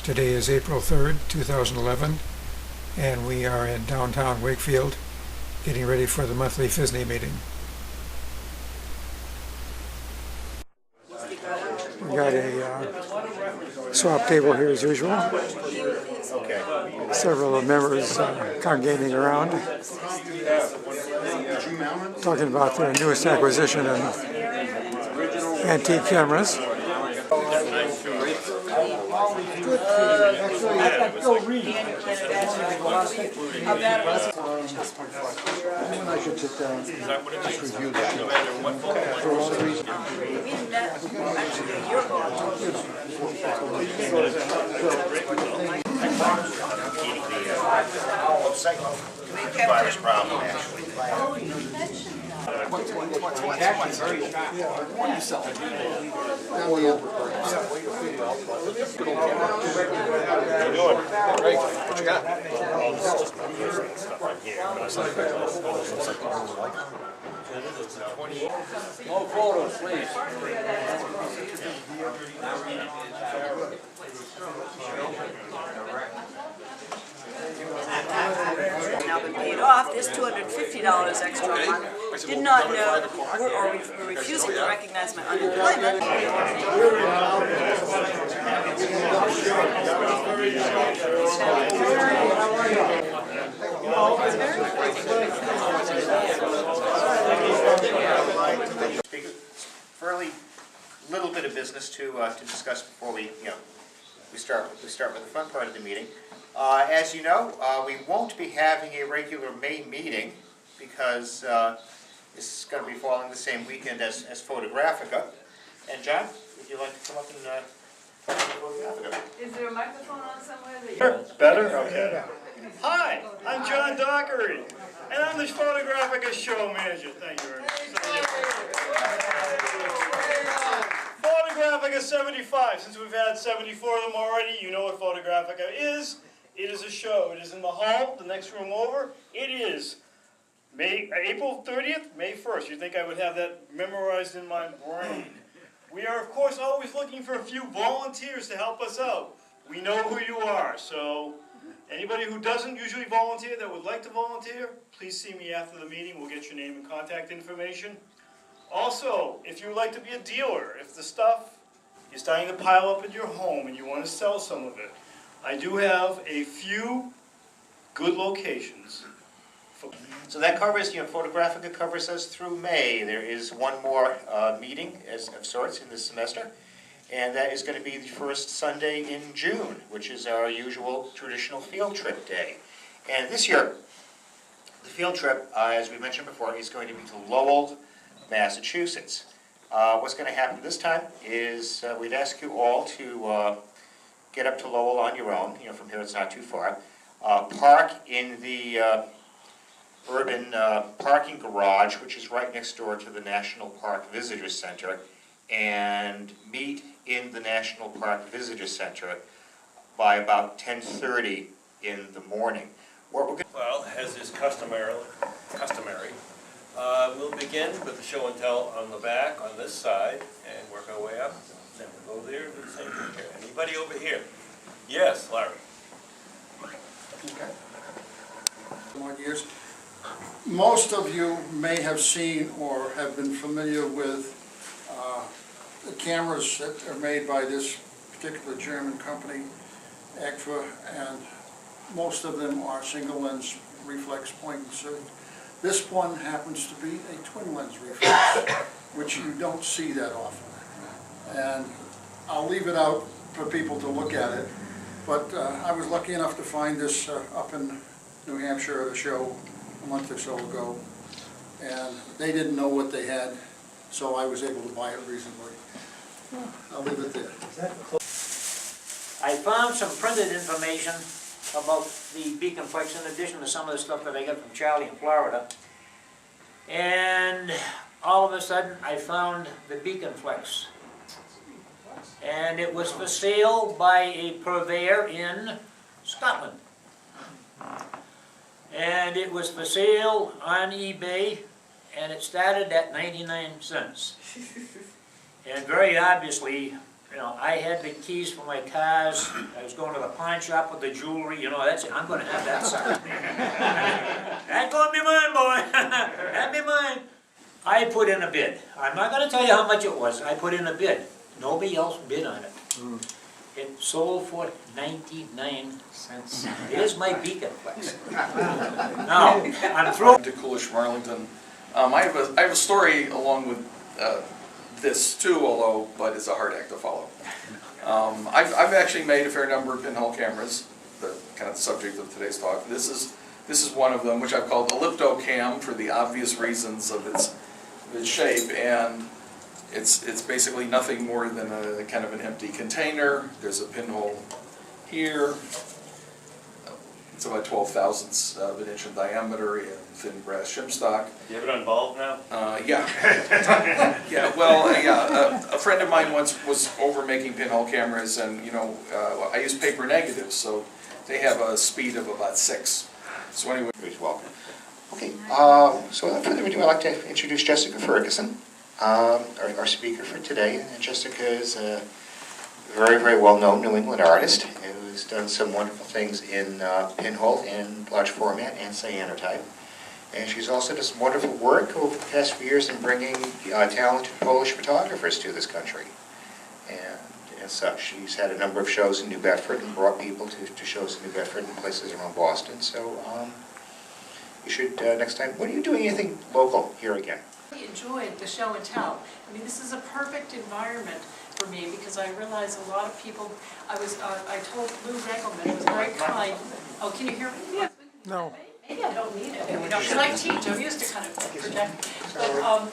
Today is April 3rd, 2011, and we are in downtown Wakefield getting ready for the monthly PHSNE meeting. We got a swap table here as usual. Several of the members congregating around, talking about their newest acquisition in antique cameras. I should sit down and just review that. For a lot of reasons. Virus problem, actually. Great. What you got? More photos, please. Now been paid off, there's $250 extra a month. Did not know or were refusing to recognize my unemployment. Fairly little bit of business to discuss before we start with the fun part of the meeting. As you know, we won't be having a regular May meeting because this is going to be falling the same weekend as Photographica. And John, would you like to come up and talk about Photographica? Is there a microphone on somewhere that Sure. Better? Okay. Hi, I'm John Dockery, and I'm the Photographica show manager. Thank you very much. Photographica 75. Since we've had 74 of them already, you know what Photographica is. It is a show. It is in the hall, the next room over. It is April 30th, May 1st. You'd think I would have that memorized in my brain. We are, of course, always looking for a few volunteers to help us out. We know who you are, so anybody who doesn't usually volunteer that would like to volunteer, please see me after the meeting. We'll get your name and contact information. Also, if you would like to be a dealer, if the stuff is starting to pile up in your home and you want to sell some of it, I do have a few good locations. So that covers, Photographica covers us through May. There is one more meeting of sorts in this semester, and that is going to be the first Sunday in June, which is our usual traditional field trip day. And this year, the field trip, as we mentioned before, is going to be to Lowell, Massachusetts. What's going to happen this time is we'd ask you all to get up to Lowell on your own. From here it's not too far. Park in the urban parking garage, which is right next door to the National Park Visitor Center, and meet in the National Park Visitor Center by about 10:30 in the morning. Well, As is customary, we'll begin with the show and tell on the back on this side and work our way up. Then we'll go there and do the same thing here. Anybody over here? Yes, Larry. Okay. More years. Most of you may have seen or have been familiar with the cameras that are made by this particular German company, ECFA, and most of them are single lens reflex point and shoot. This one happens to be a twin lens reflex, which you don't see that often. And I'll leave it out for people to look at it, but I was lucky enough to find this up in New Hampshire at a show a month or so ago, and they didn't know what they had, so I was able to buy it reasonably. I'll leave it there. I found some printed information about the beacon flex in addition to some of the stuff that I got from Charlie in Florida. And all of a sudden I found the beacon flex. And it was for sale by a purveyor in Scotland. And it was for sale on eBay, and it started at 99 cents. And very obviously, You know, I had the keys for my cars, I was going to the pawn shop with the jewelry, you know, that's it, I'm gonna have that sucker. That gonna be mine, boy, that be mine. I put in a bid, I'm not gonna tell you how much it was, I put in a bid, nobody else bid on it. It sold for 99 cents. There's my beacon flex. Now, I'm through. To Coolish from Arlington. I have a story along with this too, but it's a hard act to follow. I've actually made a fair number of pinhole cameras, the kind of subject of today's talk. This is one of them, which I've called Ellipto Cam for the obvious reasons of its shape, and it's basically nothing more than a kind of an empty container. There's a pinhole here. It's about 12 thousandths of an inch in diameter in thin brass shim stock. You have it on bulb now? Yeah. Yeah, well, a friend of mine once was over making pinhole cameras, and, you know, I use paper negatives, so they have a speed of about 6. So anyway. You're welcome. Okay, so without further ado, I'd like to introduce Jessica Ferguson, our speaker for today. And Jessica is a very, very well-known New England artist who's done some wonderful things in pinhole and large format and cyanotype. And she's also done some wonderful work over the past few years in bringing talented Polish photographers to this country. And such, she's had a number of shows in New Bedford and brought people to shows in New Bedford and places around Boston. So you should, next time, what are you doing anything local here again? I enjoyed the show and tell. I mean, this is a perfect environment for me because I realize a lot of people, I told Lou Regelman, it was very kind. Oh, can you hear me? Yeah. No. Maybe I don't need it, you know, because I teach, I'm used to kind of projecting. But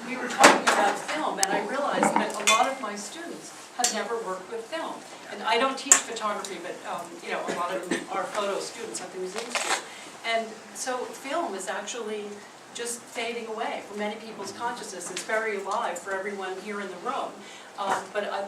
we were talking about film, and I realized that a lot of my students have never worked with film. And I don't teach photography, but you know, a lot of them are photo students at the museum school. And so film is actually just fading away from many people's consciousness. It's very alive for everyone here in the room.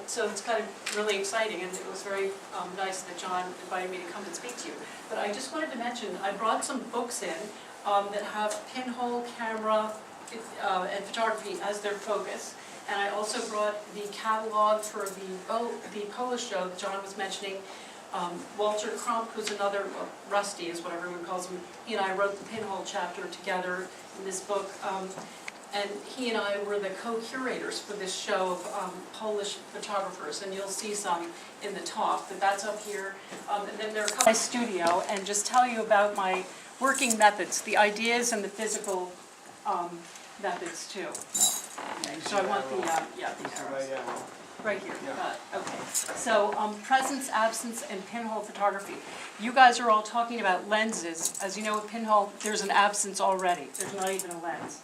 So it's kind of really exciting, and it was very nice that John invited me to come and speak to you. But I just wanted to mention, I brought some books in that have pinhole, camera, and photography as their focus. And I also brought the catalog for the Polish show that John was mentioning. Walter Crump, who's another, Rusty is what everyone calls him, he and I wrote the pinhole chapter together in this book. And he and I were the co-curators for this show of Polish photographers, and you'll see some in the talk, but that's up here. And then there are a couple. My studio, and just tell you about my working methods, the ideas and the physical methods too. Okay, so I want the arrows. Right here, okay. So presence, absence, and pinhole photography. You guys are all talking about lenses. As you know with pinhole, there's an absence already. There's not even a lens.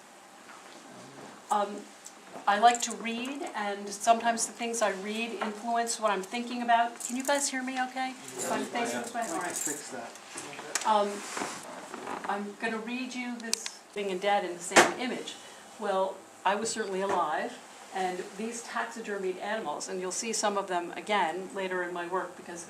I like to read, and sometimes the things I read influence what I'm thinking about. Can you guys hear me okay? If I'm facing this way? All right. Fix that. I'm going to read you this thing and dead in the same image. Well, I was certainly alive, and these taxidermied animals, and you'll see some of them again later in my work because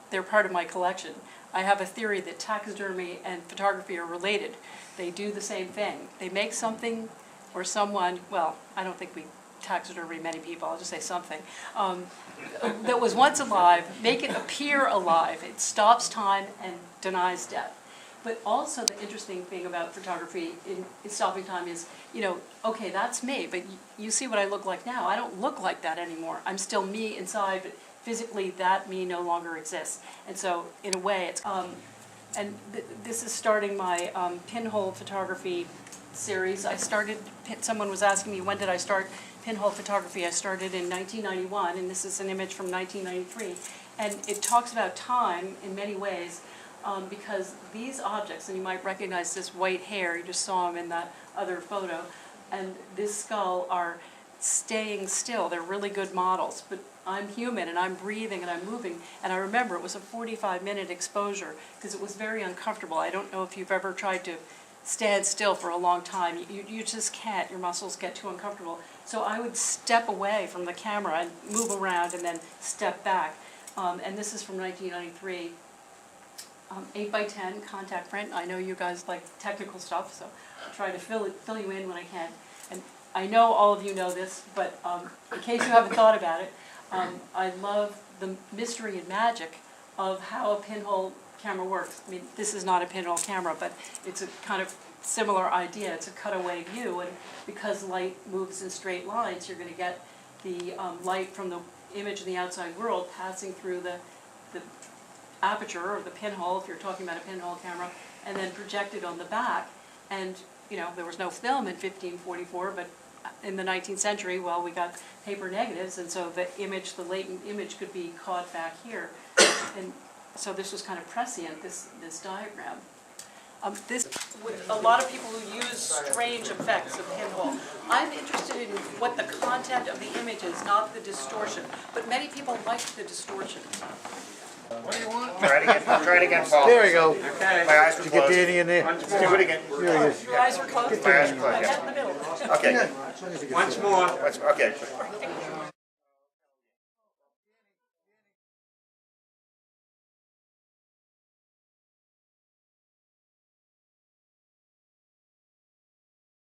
they're part of my collection. I have a theory that taxidermy and photography are related. They do the same thing. They make something or someone, well, I don't think we taxidermy many people, I'll just say something, that was once alive, make it appear alive. It stops time and denies death. But also the interesting thing about photography in stopping time is, you know, okay, that's me, but you see what I look like now. I don't look like that anymore. I'm still me inside, but physically that me no longer exists. And so in a way it's, this is starting my pinhole photography series. I started, someone was asking me when did I start pinhole photography. I started in 1991, and this is an image from 1993. And it talks about time in many ways because these objects, and you might recognize this white hair, you just saw him in that other photo, and this skull are staying still. They're really good models, but I'm human and I'm breathing and I'm moving. And I remember it was a 45-minute exposure because it was very uncomfortable. I don't know if you've ever tried to stand still for a long time. You just can't. Your muscles get too uncomfortable. So I would step away from the camera and move around and then step back. And this is from 1993. 8x10 contact print. I know you guys like technical stuff, so I'll try to fill you in when I can. And I know all of you know this, but in case you haven't thought about it, I love the mystery and magic of how a pinhole camera works. I mean, this is not a pinhole camera, but it's a kind of similar idea. It's a cutaway view, and because light moves in straight lines, you're going to get the light from the image in the outside world passing through the aperture or the pinhole, if you're talking about a pinhole camera, and then projected on the back. And, you know, there was no film in 1544, but in the 19th century, well, we got paper negatives, and so the image, the latent image could be caught back here. And so this was kind of prescient, this diagram. With a lot of people who use strange effects of pinhole. I'm interested in what the content of the image is, not the distortion. But many people like the distortion. What do you want? Try it again, Paul. There we go. Okay. My eyes were Did you get closed. Danny in there? Let's do it again. Here he is. Your eyes were closed? My eyes were closed, I yeah. got in the middle. Okay. Once more. Okay.